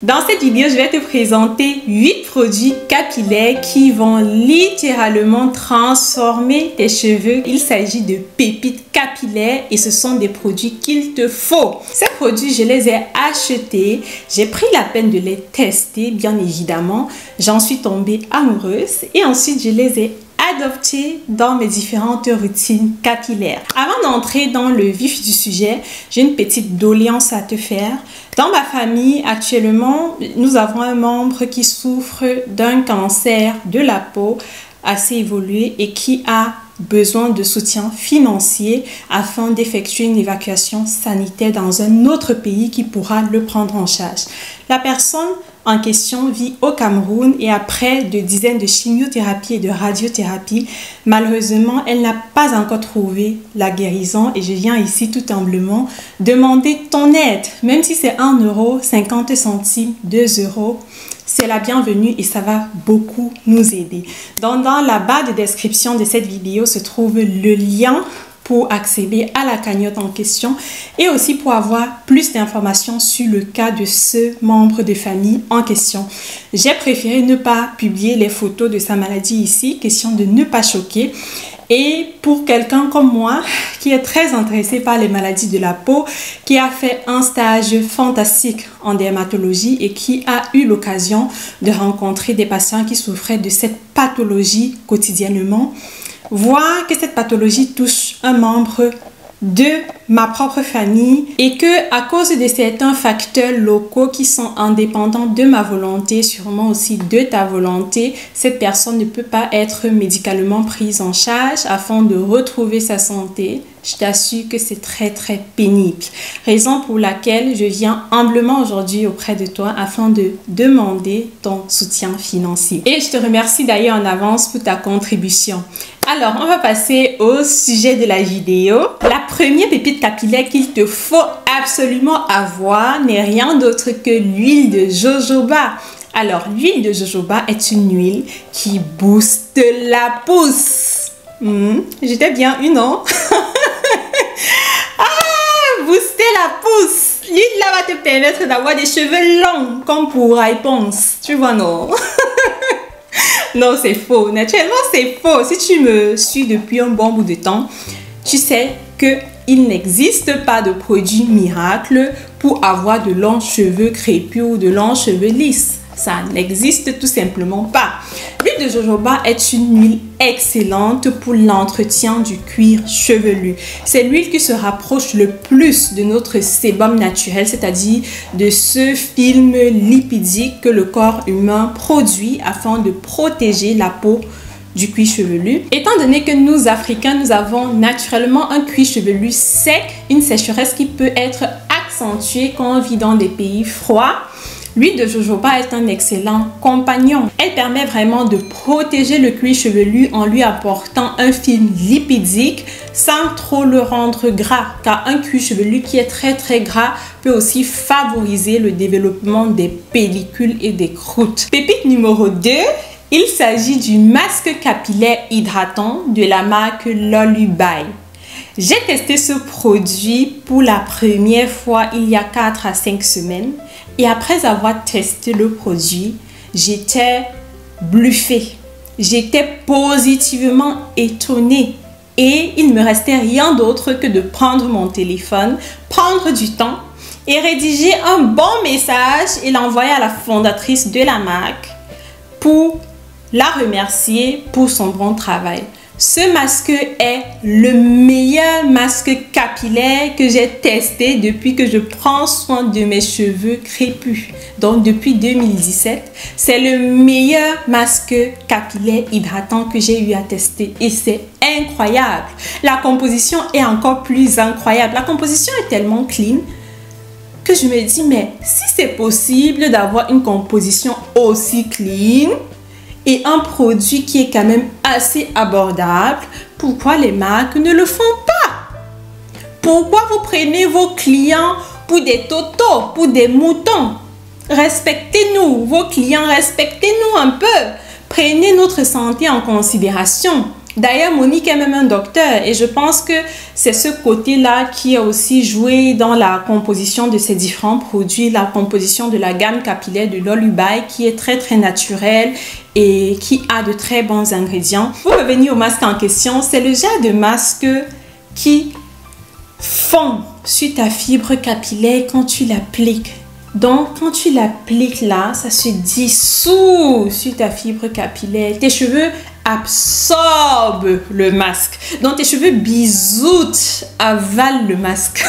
Dans cette vidéo, je vais te présenter 8 produits capillaires qui vont littéralement transformer tes cheveux. Il s'agit de pépites capillaires et ce sont des produits qu'il te faut. Ces produits, je les ai achetés. J'ai pris la peine de les tester, bien évidemment. J'en suis tombée amoureuse et ensuite je les ai adoptés dans mes différentes routines capillaires. Avant d'entrer dans le vif du sujet, j'ai une petite doléance à te faire. Dans ma famille, actuellement, nous avons un membre qui souffre d'un cancer de la peau assez évolué et qui a besoin de soutien financier afin d'effectuer une évacuation sanitaire dans un autre pays qui pourra le prendre en charge. La personne en question vit au Cameroun et après de dizaines de chimiothérapies et de radiothérapie, malheureusement, elle n'a pas encore trouvé la guérison et je viens ici tout humblement demander ton aide, même si c'est 1 euro, 50 centimes, 2 euros. C'est la bienvenue et ça va beaucoup nous aider. Donc, dans la barre de description de cette vidéo se trouve le lien pour accéder à la cagnotte en question et aussi pour avoir plus d'informations sur le cas de ce membre de famille en question. J'ai préféré ne pas publier les photos de sa maladie ici, question de ne pas choquer. Et pour quelqu'un comme moi, qui est très intéressé par les maladies de la peau, qui a fait un stage fantastique en dermatologie et qui a eu l'occasion de rencontrer des patients qui souffraient de cette pathologie quotidiennement, voir que cette pathologie touche un membre de ma propre famille et que à cause de certains facteurs locaux qui sont indépendants de ma volonté, sûrement aussi de ta volonté, cette personne ne peut pas être médicalement prise en charge afin de retrouver sa santé. Je t'assure que c'est très pénible. Raison pour laquelle je viens humblement aujourd'hui auprès de toi afin de demander ton soutien financier. Et je te remercie d'ailleurs en avance pour ta contribution. Alors, on va passer au sujet de la vidéo. La première pépite capillaire qu'il te faut absolument avoir n'est rien d'autre que l'huile de jojoba. Alors, l'huile de jojoba est une huile qui booste la pousse. J'étais bien une, non? Booster la pousse. L'huile là va te permettre d'avoir des cheveux longs comme pour Pense. Tu vois, non? Non, c'est faux. Naturellement, c'est faux. Si tu me suis depuis un bon bout de temps, tu sais qu'il n'existe pas de produit miracle pour avoir de longs cheveux crépus ou de longs cheveux lisses. Ça n'existe tout simplement pas. L'huile de jojoba est une huile excellente pour l'entretien du cuir chevelu. C'est l'huile qui se rapproche le plus de notre sébum naturel, c'est-à-dire de ce film lipidique que le corps humain produit afin de protéger la peau du cuir chevelu. Étant donné que nous, Africains, nous avons naturellement un cuir chevelu sec, une sécheresse qui peut être accentuée quand on vit dans des pays froids, l'huile de jojoba est un excellent compagnon. Elle permet vraiment de protéger le cuir chevelu en lui apportant un film lipidique sans trop le rendre gras. Car un cuir chevelu qui est très gras peut aussi favoriser le développement des pellicules et des croûtes. Pépite numéro 2. Il s'agit du masque capillaire hydratant de la marque Lolubai. J'ai testé ce produit pour la première fois il y a 4 à 5 semaines et après avoir testé le produit, j'étais bluffée. J'étais positivement étonnée et il ne me restait rien d'autre que de prendre mon téléphone, prendre du temps et rédiger un bon message et l'envoyer à la fondatrice de la marque pour la remercier pour son bon travail. Ce masque est le meilleur masque capillaire que j'ai testé depuis que je prends soin de mes cheveux crépus. Donc depuis 2017, c'est le meilleur masque capillaire hydratant que j'ai eu à tester et c'est incroyable. La composition est encore plus incroyable. La composition est tellement clean que je me dis, mais si c'est possible d'avoir une composition aussi clean et un produit qui est quand même assez abordable, pourquoi les marques ne le font pas? Pourquoi vous prenez vos clients pour des totos, pour des moutons? Respectez-nous, vos clients, respectez-nous un peu. Prenez notre santé en considération. D'ailleurs, Monique est même un docteur et je pense que c'est ce côté-là qui a aussi joué dans la composition de ces différents produits, la composition de la gamme capillaire de Lolubai qui est très très naturelle et qui a de très bons ingrédients. Pour revenir au masque en question, c'est le genre de masque qui fond sur ta fibre capillaire quand tu l'appliques. Donc, quand tu l'appliques là, ça se dissout sur ta fibre capillaire. Tes cheveux absorbent le masque. Donc, tes cheveux bisoutent, avalent le masque.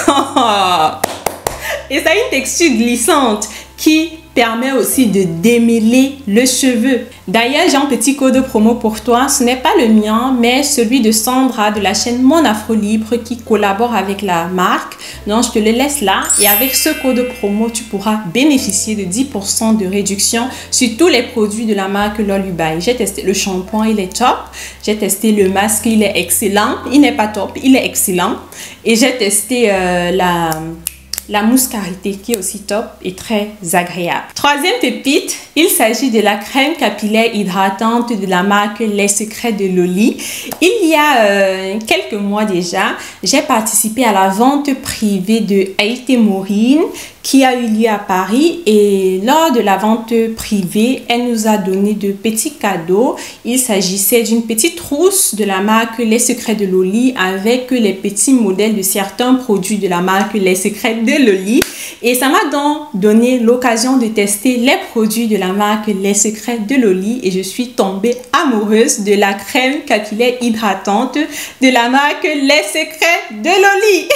Et ça a une texture glissante qui permet aussi de démêler le cheveu. D'ailleurs, j'ai un petit code promo pour toi. Ce n'est pas le mien, mais celui de Sandra de la chaîne Mon Afro Libre qui collabore avec la marque. Donc, je te le laisse là. Et avec ce code promo, tu pourras bénéficier de 10% de réduction sur tous les produits de la marque Lolubai. J'ai testé le shampoing, il est top. J'ai testé le masque, il est excellent. Il n'est pas top, il est excellent. Et j'ai testé la mousse karité qui est aussi top et très agréable. Troisième pépite, il s'agit de la crème capillaire hydratante de la marque Les Secrets de Loli. Il y a quelques mois déjà, j'ai participé à la vente privée de Haïté Maureen qui a eu lieu à Paris et lors de la vente privée, elle nous a donné de petits cadeaux. Il s'agissait d'une petite trousse de la marque Les Secrets de Loli avec les petits modèles de certains produits de la marque Les Secrets de Loli et ça m'a donc donné l'occasion de tester les produits de la marque Les Secrets de Loli et je suis tombée amoureuse de la crème capillaire hydratante de la marque Les Secrets de Loli.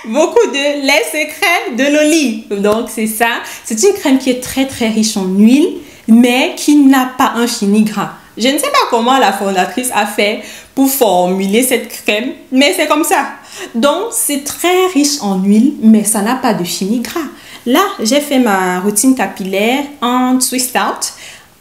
Beaucoup de Les Secrets de Loli. Donc c'est ça. C'est une crème qui est très très riche en huile mais qui n'a pas un fini gras. Je ne sais pas comment la fondatrice a fait pour formuler cette crème, mais c'est comme ça. Donc, c'est très riche en huile, mais ça n'a pas de fini gras. Là, j'ai fait ma routine capillaire en twist out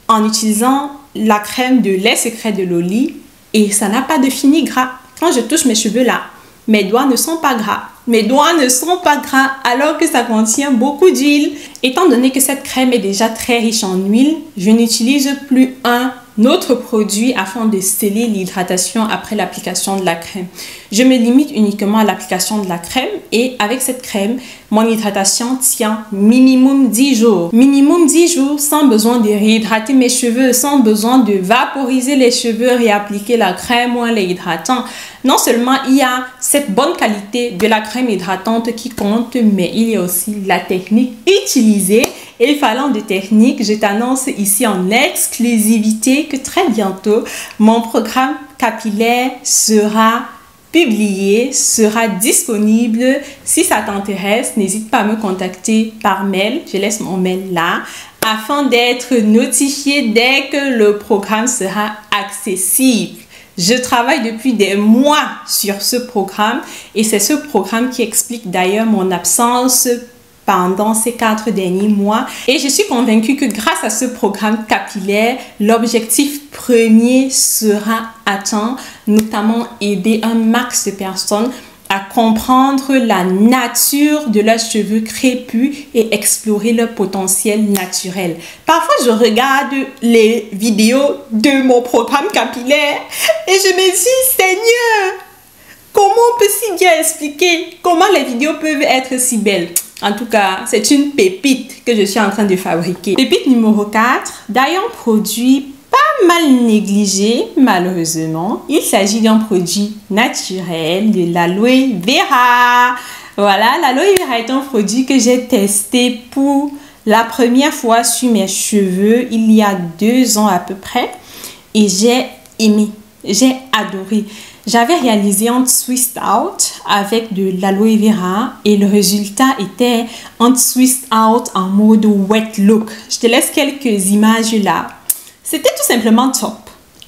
en utilisant la crème de Les Secrets de Loli et ça n'a pas de fini gras. Quand je touche mes cheveux là, mes doigts ne sont pas gras. Mes doigts ne sont pas gras alors que ça contient beaucoup d'huile. Étant donné que cette crème est déjà très riche en huile, je n'utilise plus un autre produit afin de sceller l'hydratation après l'application de la crème. Je me limite uniquement à l'application de la crème et avec cette crème, mon hydratation tient minimum 10 jours. Minimum 10 jours sans besoin de réhydrater mes cheveux, sans besoin de vaporiser les cheveux, réappliquer la crème ou un lait hydratant. Non seulement il y a cette bonne qualité de la crème hydratante qui compte, mais il y a aussi la technique utilisée. Et parlant de technique, je t'annonce ici en exclusivité que très bientôt, mon programme capillaire sera publié, sera disponible. Si ça t'intéresse, n'hésite pas à me contacter par mail. Je laisse mon mail là afin d'être notifié dès que le programme sera accessible. Je travaille depuis des mois sur ce programme et c'est ce programme qui explique d'ailleurs mon absence pendant ces 4 derniers mois et je suis convaincue que grâce à ce programme capillaire, l'objectif premier sera atteint, notamment aider un max de personnes à comprendre la nature de leurs cheveux crépus et explorer leur potentiel naturel. Parfois, je regarde les vidéos de mon programme capillaire et je me dis, Seigneur, comment on peut si bien expliquer comment les vidéos peuvent être si belles? En tout cas, c'est une pépite que je suis en train de fabriquer. Pépite numéro 4, d'ailleurs, produit pas mal négligé, malheureusement. Il s'agit d'un produit naturel de l'aloe vera. Voilà, l'aloe vera est un produit que j'ai testé pour la première fois sur mes cheveux il y a 2 ans à peu près. Et j'ai aimé, j'ai adoré. J'avais réalisé un twist out avec de l'aloe vera et le résultat était un twist out en mode wet look. Je te laisse quelques images là. C'était tout simplement top.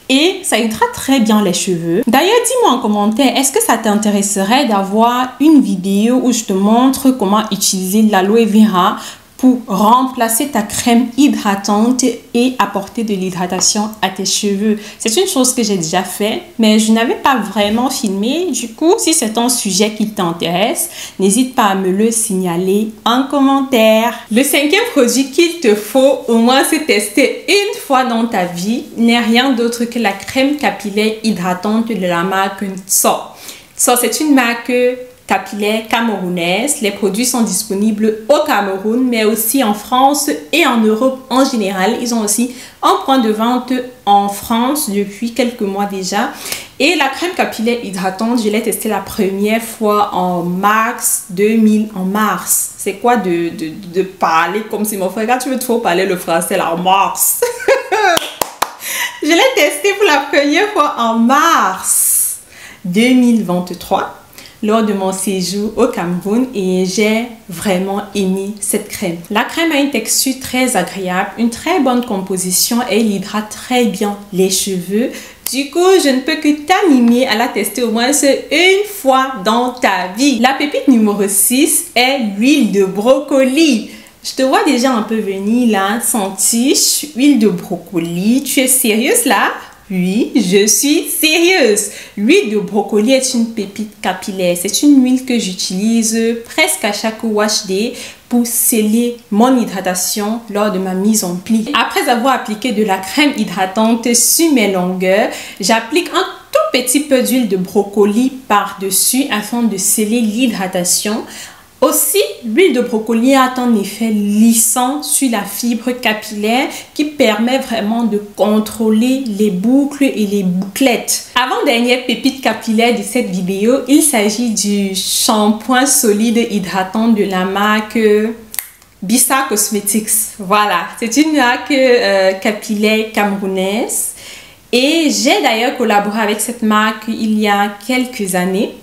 Et ça hydrate très bien les cheveux. D'ailleurs, dis-moi en commentaire, est-ce que ça t'intéresserait d'avoir une vidéo où je te montre comment utiliser l'aloe vera pour remplacer ta crème hydratante et apporter de l'hydratation à tes cheveux. C'est une chose que j'ai déjà fait, mais je n'avais pas vraiment filmé. Du coup, si c'est un sujet qui t'intéresse, n'hésite pas à me le signaler en commentaire. Le cinquième produit qu'il te faut au moins se tester une fois dans ta vie n'est rien d'autre que la crème capillaire hydratante de la marque Tso. Tso, c'est une marque capillaire camerounaise. Les produits sont disponibles au Cameroun, mais aussi en France et en Europe en général. Ils ont aussi un point de vente en France depuis quelques mois déjà. Et la crème capillaire hydratante, je l'ai testée la première fois en mars 2000. En mars. C'est quoi de parler comme si mon frère, quand tu veux trop parler le français là, en mars. Je l'ai testée pour la première fois en mars 2023. Lors de mon séjour au Cameroun et j'ai vraiment aimé cette crème. La crème a une texture très agréable, une très bonne composition et il hydrate très bien les cheveux. Du coup, je ne peux que t'animer à la tester au moins une fois dans ta vie. La pépite numéro 6 est l'huile de brocoli. Je te vois déjà un peu venir là, sentir huile de brocoli. Tu es sérieuse là? Oui, je suis sérieuse. L'huile de brocoli est une pépite capillaire. C'est une huile que j'utilise presque à chaque wash day pour sceller mon hydratation lors de ma mise en pli. Après avoir appliqué de la crème hydratante sur mes longueurs, j'applique un tout petit peu d'huile de brocoli par-dessus afin de sceller l'hydratation. Aussi, l'huile de brocoli a un effet lissant sur la fibre capillaire qui permet vraiment de contrôler les boucles et les bouclettes. Avant-dernière pépite capillaire de cette vidéo, il s'agit du shampoing solide hydratant de la marque Bisa Cosmetics. Voilà, c'est une marque capillaire camerounaise et j'ai d'ailleurs collaboré avec cette marque il y a quelques années.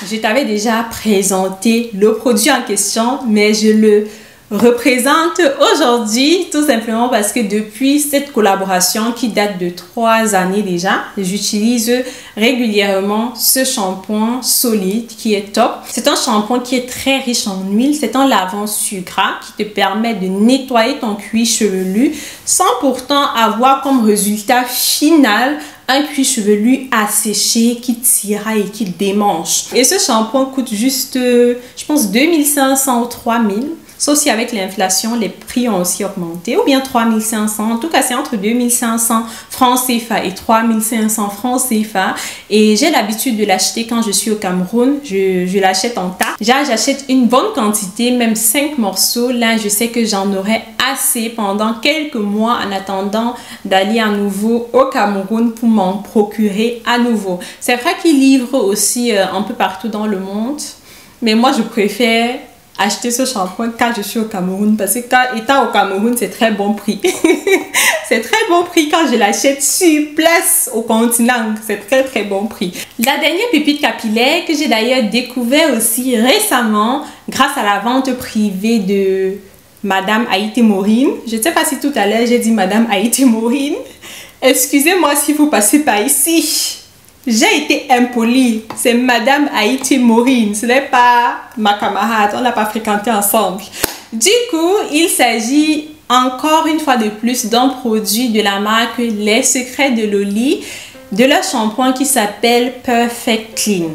Je t'avais déjà présenté le produit en question, mais je le représente aujourd'hui tout simplement parce que depuis cette collaboration qui date de 3 années déjà, j'utilise régulièrement ce shampoing solide qui est top. C'est un shampoing qui est très riche en huile, c'est un lavant sur gras qui te permet de nettoyer ton cuir chevelu sans pourtant avoir comme résultat final un cuir chevelu asséché qui tira et qui démange. Et ce shampoing coûte juste, je pense, 2500 ou 3000. Sauf si avec l'inflation, les prix ont aussi augmenté. Ou bien 3500. En tout cas, c'est entre 2500 francs CFA et 3500 francs CFA. Et j'ai l'habitude de l'acheter quand je suis au Cameroun. Je l'achète en tas. J'achète une bonne quantité, même 5 morceaux. Là, je sais que j'en aurai assez pendant quelques mois en attendant d'aller à nouveau au Cameroun pour m'en procurer à nouveau. C'est vrai qu'ils livrent aussi un peu partout dans le monde. Mais moi, je préfère acheter ce shampoing quand je suis au Cameroun parce que quand étant au Cameroun, c'est très bon prix. C'est très bon prix quand je l'achète sur place au continent. C'est très bon prix. La dernière pépite capillaire que j'ai d'ailleurs découvert aussi récemment grâce à la vente privée de Madame Haïti Maureen. Je ne sais pas si tout à l'heure j'ai dit Madame Haïti Maureen. Excusez-moi si vous passez par ici. J'ai été impolie. C'est Madame Haïti Maureen. Ce n'est pas ma camarade. On n'a pas fréquenté ensemble. Du coup, il s'agit encore une fois de plus d'un produit de la marque Les Secrets de Loli, de leur shampoing qui s'appelle Perfect Clean.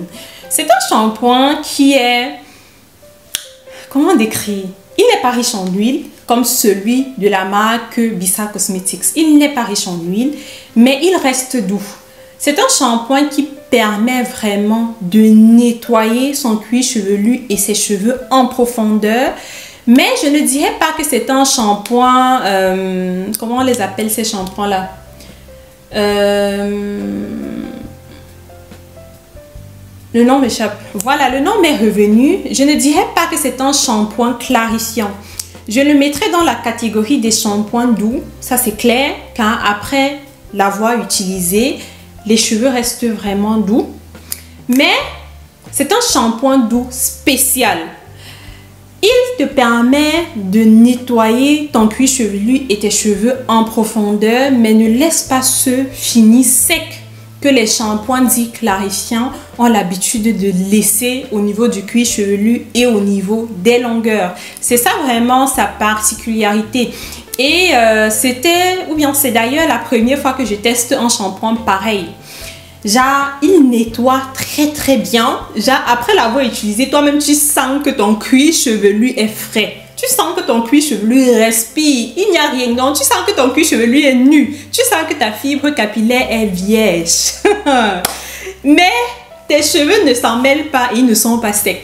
C'est un shampoing qui est... Comment décrire? Il n'est pas riche en huile comme celui de la marque Bisa Cosmetics. Il n'est pas riche en huile, mais il reste doux. C'est un shampoing qui permet vraiment de nettoyer son cuir chevelu et ses cheveux en profondeur. Mais je ne dirais pas que c'est un shampoing... comment on les appelle ces shampoings-là? Le nom m'échappe. Voilà, le nom m'est revenu. Je ne dirais pas que c'est un shampoing clarifiant. Je le mettrai dans la catégorie des shampoings doux. Ça, c'est clair, car après l'avoir utilisé, les cheveux restent vraiment doux. Mais c'est un shampoing doux spécial. Il te permet de nettoyer ton cuir chevelu et tes cheveux en profondeur, mais ne laisse pas ceux finir secs que les shampoings dits clarifiants ont l'habitude de laisser au niveau du cuir chevelu et au niveau des longueurs. C'est ça vraiment sa particularité. Et c'est d'ailleurs la première fois que je teste un shampoing pareil. Genre, il nettoie très bien. Genre, après l'avoir utilisé, toi-même tu sens que ton cuir chevelu est frais. Tu sens que ton cuir chevelu respire, il n'y a rien. Donc, tu sens que ton cuir chevelu est nu. Tu sens que ta fibre capillaire est vierge. Mais tes cheveux ne s'en mêlent pas, ils ne sont pas secs.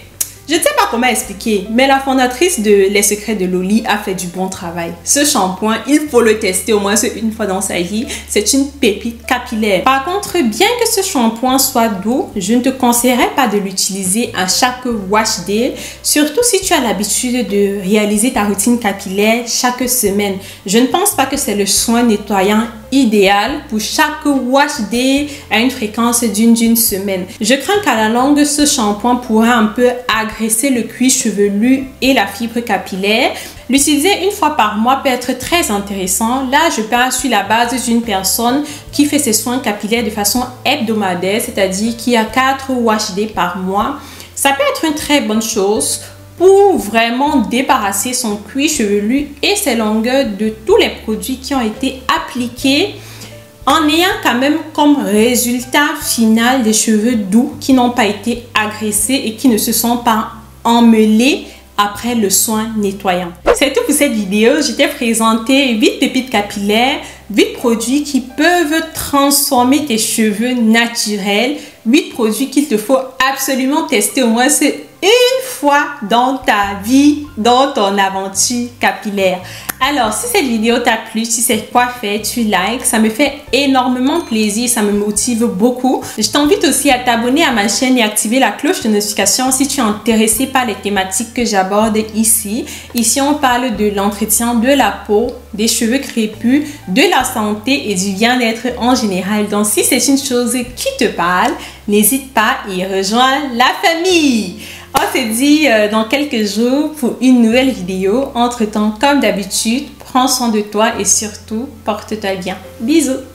Je ne sais pas comment expliquer, mais la fondatrice de Les Secrets de Loli a fait du bon travail. Ce shampoing, il faut le tester au moins une fois dans sa vie. C'est une pépite capillaire. Par contre, bien que ce shampoing soit doux, je ne te conseillerais pas de l'utiliser à chaque wash day, surtout si tu as l'habitude de réaliser ta routine capillaire chaque semaine. Je ne pense pas que c'est le soin nettoyant idéal pour chaque wash day à une fréquence d'une semaine. Je crains qu'à la longue, ce shampoing pourrait un peu agresser le cuir chevelu et la fibre capillaire. L'utiliser une fois par mois peut être très intéressant. Là, je parle sur la base d'une personne qui fait ses soins capillaires de façon hebdomadaire, c'est-à-dire qui a 4 wash days par mois. Ça peut être une très bonne chose pour vraiment débarrasser son cuir chevelu et ses longueurs de tous les produits qui ont été appliqués, en ayant quand même comme résultat final des cheveux doux qui n'ont pas été agressés et qui ne se sont pas emmêlés après le soin nettoyant. C'est tout pour cette vidéo. Je t'ai présenté 8 pépites capillaires, 8 produits qui peuvent transformer tes cheveux naturels, 8 produits qu'il te faut absolument tester au moins une fois dans ta vie, dans ton aventure capillaire. Alors, si cette vidéo t'a plu, si c'est quoi faire, tu likes, ça me fait énormément plaisir, ça me motive beaucoup. Je t'invite aussi à t'abonner à ma chaîne et activer la cloche de notification si tu es intéressé par les thématiques que j'aborde ici. Ici, on parle de l'entretien de la peau, des cheveux crépus, de la santé et du bien-être en général. Donc, si c'est une chose qui te parle, n'hésite pas et rejoins la famille. On se dit dans quelques jours pour une nouvelle vidéo. Entre-temps, comme d'habitude, prends soin de toi et surtout, porte-toi bien. Bisous!